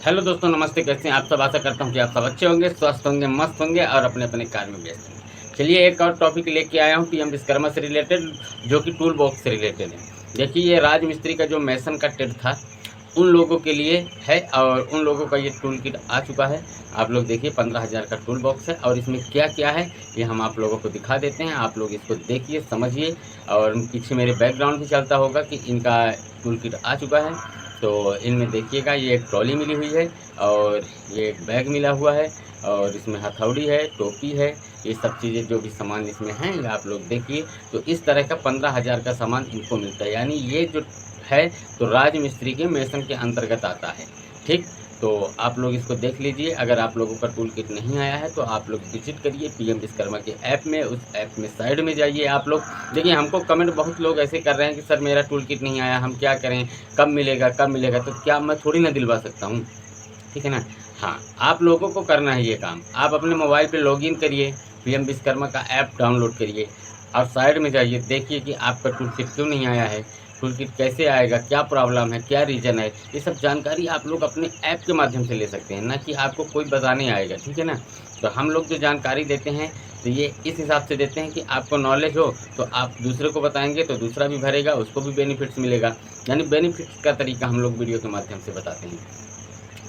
Hello दोस्तों, नमस्ते। कैसे हैं आप सब? आशा करता हूँ कि आप सब अच्छे होंगे, स्वस्थ होंगे, मस्त होंगे और अपने अपने कार्य में व्यस्त होंगे। चलिए एक और टॉपिक लेके आया हूँ पीएम विश्वकर्मा से रिलेटेड, जो कि टूल बॉक्स से रिलेटेड है। देखिए, ये राज मिस्त्री का जो मेसन का टेड था, उन लोगों के लिए है और उन लोगों का ये टूल किट आ चुका है। आप लोग देखिए, 15,000 का टूल बॉक्स है और इसमें क्या क्या है ये हम आप लोगों को दिखा देते हैं। आप लोग इसको देखिए, समझिए। और पीछे मेरे बैकग्राउंड भी चलता होगा कि इनका टूल किट आ चुका है। तो इनमें देखिएगा, ये एक ट्रॉली मिली हुई है और ये एक बैग मिला हुआ है और इसमें हथौड़ी है, टोपी है। ये सब चीज़ें जो भी सामान इसमें हैं, ये आप लोग देखिए। तो इस तरह का 15,000 का सामान इनको मिलता है, यानी ये जो है तो राज मिस्त्री के मेसन के अंतर्गत आता है। ठीक, तो आप लोग इसको देख लीजिए। अगर आप लोगों का टूल किट नहीं आया है तो आप लोग विजिट करिए पीएम विश्वकर्मा के ऐप में। उस ऐप में साइड में जाइए आप लोग। देखिए, हमको कमेंट बहुत लोग ऐसे कर रहे हैं कि सर मेरा टूल किट नहीं आया, हम क्या करें, कब मिलेगा कब मिलेगा? तो क्या मैं थोड़ी ना दिलवा सकता हूँ, ठीक है ना? हाँ, आप लोगों को करना है ये काम। आप अपने मोबाइल पे लॉगिन करिए, पीएम विश्वकर्मा का ऐप डाउनलोड करिए और साइड में जाइए, देखिए कि आपका टूल किट क्यों नहीं आया है, टूल किट कैसे आएगा, क्या प्रॉब्लम है, क्या रीज़न है। ये सब जानकारी आप लोग अपने ऐप के माध्यम से ले सकते हैं, ना कि आपको कोई बताने आएगा, ठीक है ना? तो हम लोग जो जानकारी देते हैं तो ये इस हिसाब से देते हैं कि आपको नॉलेज हो, तो आप दूसरे को बताएंगे तो दूसरा भी भरेगा, उसको भी बेनिफिट्स मिलेगा। यानी बेनिफिट्स का तरीका हम लोग वीडियो के माध्यम से बताते हैं।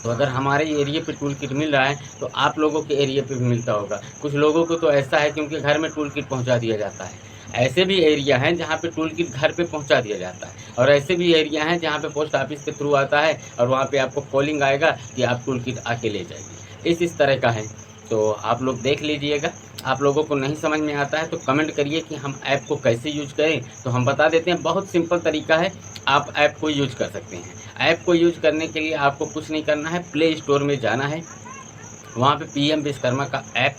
तो अगर हमारे एरिया पे टूल किट मिल रहा है तो आप लोगों के एरिया पे भी मिलता होगा। कुछ लोगों को तो ऐसा है कि उनके घर में टूल किट पहुंचा दिया जाता है। ऐसे भी एरिया हैं जहाँ पे टूल किट घर पे पहुंचा दिया जाता है और ऐसे भी एरिया हैं जहाँ पे पोस्ट ऑफिस के थ्रू आता है और वहाँ पे आपको कॉलिंग आएगा कि आप टूल किट आके ले जाइए। इस तरह का है। तो आप लोग देख लीजिएगा। आप लोगों को नहीं समझ में आता है तो कमेंट करिए कि हम ऐप को कैसे यूज करें, तो हम बता देते हैं। बहुत सिंपल तरीका है, आप ऐप को यूज कर सकते हैं। ऐप को यूज करने के लिए आपको कुछ नहीं करना है, प्ले स्टोर में जाना है, वहाँ पे पीएम विश्वकर्मा का ऐप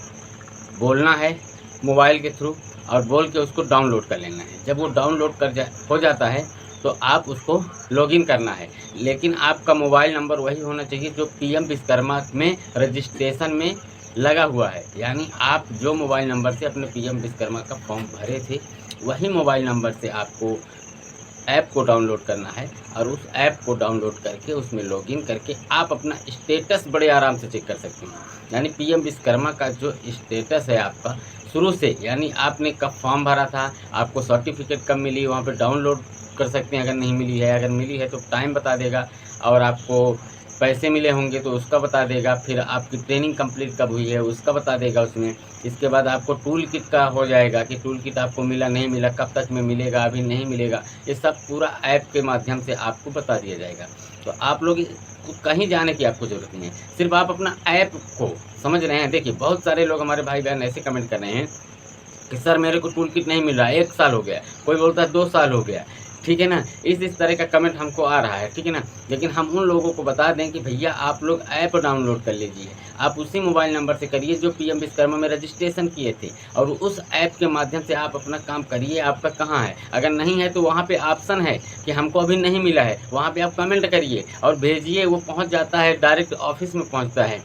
बोलना है मोबाइल के थ्रू और बोल के उसको डाउनलोड कर लेना है। जब वो डाउनलोड हो जाता है तो आप उसको लॉगिन करना है। लेकिन आपका मोबाइल नंबर वही होना चाहिए जो पीएम विश्वकर्मा में रजिस्ट्रेशन में लगा हुआ है। यानी आप जो मोबाइल नंबर से अपने पीएम विश्वकर्मा का फॉर्म भरे थे, वही मोबाइल नंबर से आपको ऐप को डाउनलोड करना है और उस ऐप को डाउनलोड करके उसमें लॉगिन करके आप अपना स्टेटस बड़े आराम से चेक कर सकते हैं। यानी पीएम विश्वकर्मा का जो स्टेटस है आपका शुरू से, यानी आपने कब फॉर्म भरा था, आपको सर्टिफिकेट कब मिली, वहाँ पे डाउनलोड कर सकते हैं। अगर नहीं मिली है, अगर मिली है तो टाइम बता देगा और आपको पैसे मिले होंगे तो उसका बता देगा। फिर आपकी ट्रेनिंग कंप्लीट कब हुई है उसका बता देगा उसमें। इसके बाद आपको टूल किट का हो जाएगा कि टूल किट आपको मिला नहीं मिला, कब तक में मिलेगा, अभी नहीं मिलेगा। ये सब पूरा ऐप के माध्यम से आपको बता दिया जाएगा। तो आप लोग कहीं जाने की आपको ज़रूरत नहीं है, सिर्फ आप अपना ऐप को समझ रहे हैं। देखिए, बहुत सारे लोग हमारे भाई बहन ऐसे कमेंट कर रहे हैं कि सर मेरे को टूल किट नहीं मिल रहा है, 1 साल हो गया, कोई बोलता है 2 साल हो गया, ठीक है ना? इस तरह का कमेंट हमको आ रहा है, ठीक है ना? लेकिन हम उन लोगों को बता दें कि भैया आप लोग ऐप डाउनलोड कर लीजिए। आप उसी मोबाइल नंबर से करिए जो पीएम विश्वकर्मा में रजिस्ट्रेशन किए थे और उस ऐप के माध्यम से आप अपना काम करिए। आपका कहाँ है? अगर नहीं है तो वहाँ पे ऑप्शन है कि हमको अभी नहीं मिला है, वहाँ पे आप कमेंट करिए और भेजिए, वो पहुँच जाता है, डायरेक्ट ऑफिस में पहुँचता है।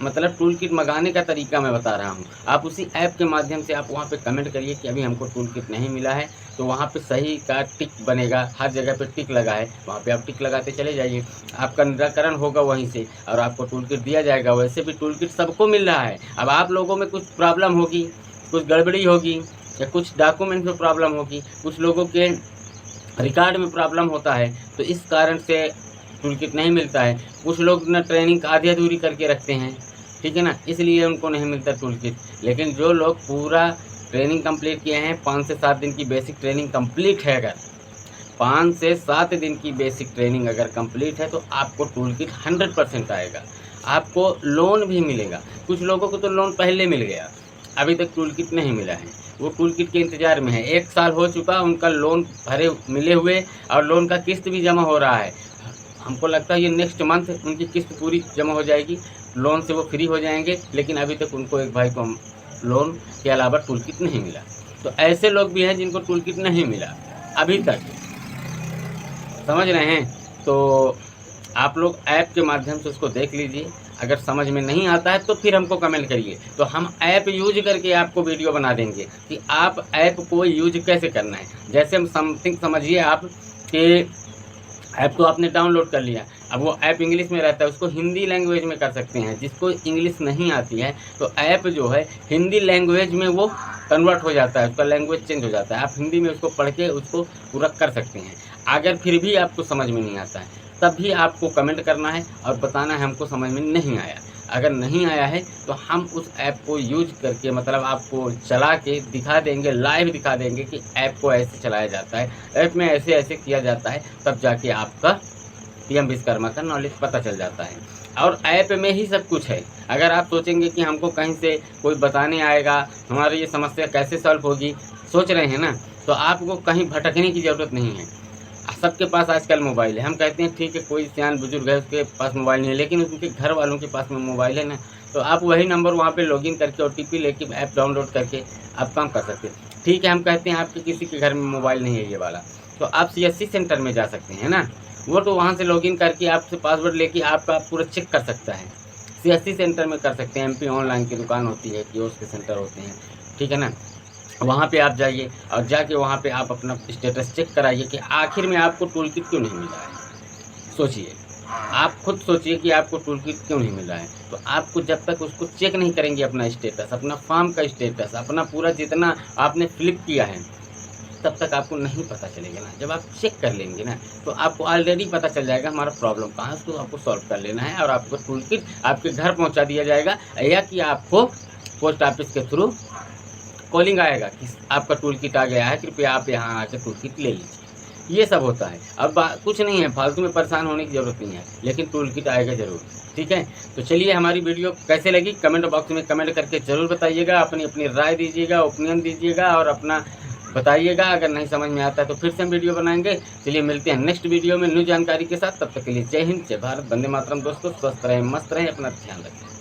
मतलब टूल किट मंगाने का तरीका मैं बता रहा हूँ। आप उसी ऐप के माध्यम से आप वहाँ पे कमेंट करिए कि अभी हमको टूल किट नहीं मिला है, तो वहाँ पे सही का टिक बनेगा। हर जगह पे टिक लगा है, वहाँ पे आप टिक लगाते चले जाइए। आपका निराकरण होगा वहीं से और आपको टूल किट दिया जाएगा। वैसे भी टूल किट सबको मिल रहा है। अब आप लोगों में कुछ प्रॉब्लम होगी, कुछ गड़बड़ी होगी या कुछ डॉक्यूमेंट में प्रॉब्लम होगी, कुछ लोगों के रिकॉर्ड में प्रॉब्लम होता है, तो इस कारण से टूल किट नहीं मिलता है। कुछ लोग ना ट्रेनिंग आधी अधूरी करके रखते हैं, ठीक है ना? इसलिए उनको नहीं मिलता टूल किट। लेकिन जो लोग पूरा ट्रेनिंग कंप्लीट किए हैं, 5 से 7 दिन की बेसिक ट्रेनिंग कंप्लीट है, अगर 5 से 7 दिन की बेसिक ट्रेनिंग अगर कंप्लीट है तो आपको टूल किट 100% आएगा। आपको लोन भी मिलेगा। कुछ लोगों को तो लोन पहले मिल गया, अभी तक टूल किट नहीं मिला है, वो टूल किट के इंतज़ार में है। 1 साल हो चुका उनका लोन भरे मिले हुए और लोन का किस्त भी जमा हो रहा है। हमको लगता है ये नेक्स्ट मंथ उनकी किस्त पूरी जमा हो जाएगी, लोन से वो फ्री हो जाएंगे। लेकिन अभी तक उनको एक भाई को लोन के अलावा टूल किट नहीं मिला। तो ऐसे लोग भी हैं जिनको टूल किट नहीं मिला अभी तक, समझ रहे हैं? तो आप लोग ऐप के माध्यम से उसको देख लीजिए। अगर समझ में नहीं आता है तो फिर हमको कमेंट करिए, तो हम ऐप यूज करके आपको वीडियो बना देंगे कि आप ऐप को यूज कैसे करना है। जैसे हम समथिंग समझिए आप कि ऐप तो आपने डाउनलोड कर लिया, अब वो ऐप इंग्लिश में रहता है, उसको हिंदी लैंग्वेज में कर सकते हैं। जिसको इंग्लिश नहीं आती है तो ऐप जो है हिंदी लैंग्वेज में वो कन्वर्ट हो जाता है, उसका लैंग्वेज चेंज हो जाता है। आप हिंदी में उसको पढ़ के उसको पूरा कर सकते हैं। अगर फिर भी आपको समझ में नहीं आता है तब भी आपको कमेंट करना है और बताना है हमको समझ में नहीं आया। अगर नहीं आया है तो हम उस ऐप को यूज करके मतलब आपको चला के दिखा देंगे, लाइव दिखा देंगे कि ऐप को ऐसे चलाया जाता है, ऐप में ऐसे ऐसे किया जाता है, तब जाके आपका पीएम विश्वकर्मा का नॉलेज पता चल जाता है। और ऐप में ही सब कुछ है। अगर आप सोचेंगे कि हमको कहीं से कोई बताने आएगा, हमारी ये समस्या कैसे सॉल्व होगी, सोच रहे हैं ना, तो आपको कहीं भटकने की ज़रूरत नहीं है। सबके पास आजकल मोबाइल है। हम कहते हैं ठीक है कोई सियान बुजुर्ग है उसके पास मोबाइल नहीं है, लेकिन उनके घर वालों के पास में मोबाइल है ना, तो आप वही नंबर वहाँ पे लॉगिन करके ओटीपी लेके ऐप डाउनलोड करके आप काम कर सकते हैं। ठीक है, हम कहते हैं आपके किसी के घर में मोबाइल नहीं है ये वाला, तो आप सीएससी सेंटर में जा सकते हैं ना, वो तो वहाँ से लॉगिन करके आपसे पासवर्ड लेके आपका पूरा चेक कर सकता है। सीएससी सेंटर में कर सकते हैं। एमपी ऑनलाइन की दुकान होती है, कियोस्क के सेंटर होते हैं, ठीक है ना, वहाँ पे आप जाइए और जाके वहाँ पे आप अपना स्टेटस चेक कराइए कि आखिर में आपको टूल किट क्यों नहीं मिल रहा है। सोचिए, आप खुद सोचिए कि आपको टूल किट क्यों नहीं मिल रहा है। तो आपको जब तक उसको चेक नहीं करेंगे अपना स्टेटस, अपना फॉर्म का स्टेटस, अपना पूरा जितना आपने फिलिप किया है, तब तक आपको नहीं पता चलेगा ना। जब आप चेक कर लेंगे ना तो आपको ऑलरेडी पता चल जाएगा हमारा प्रॉब्लम कहाँ है, उसको आपको सॉल्व कर लेना है और आपको टूल किट आपके घर पहुँचा दिया जाएगा, या कि आपको पोस्ट ऑफिस के थ्रू कॉलिंग आएगा कि आपका टूल किट आ गया है, कृपया आप यहाँ आकर टूल किट ले लीजिए। ये सब होता है। अब कुछ नहीं है, फालतू में परेशान होने की ज़रूरत नहीं है, लेकिन टूल किट आएगा ज़रूर। ठीक है, तो चलिए हमारी वीडियो कैसे लगी कमेंट बॉक्स में कमेंट करके ज़रूर बताइएगा, अपनी अपनी राय दीजिएगा, ओपिनियन दीजिएगा और अपना बताइएगा। अगर नहीं समझ में आता है तो फिर से हम वीडियो बनाएंगे। चलिए मिलते हैं नेक्स्ट वीडियो में न्यू जानकारी के साथ। तब तक के लिए जय हिंद, जय भारत, वंदे मातरम। दोस्तों स्वस्थ रहें, मस्त रहें, अपना ध्यान रखें।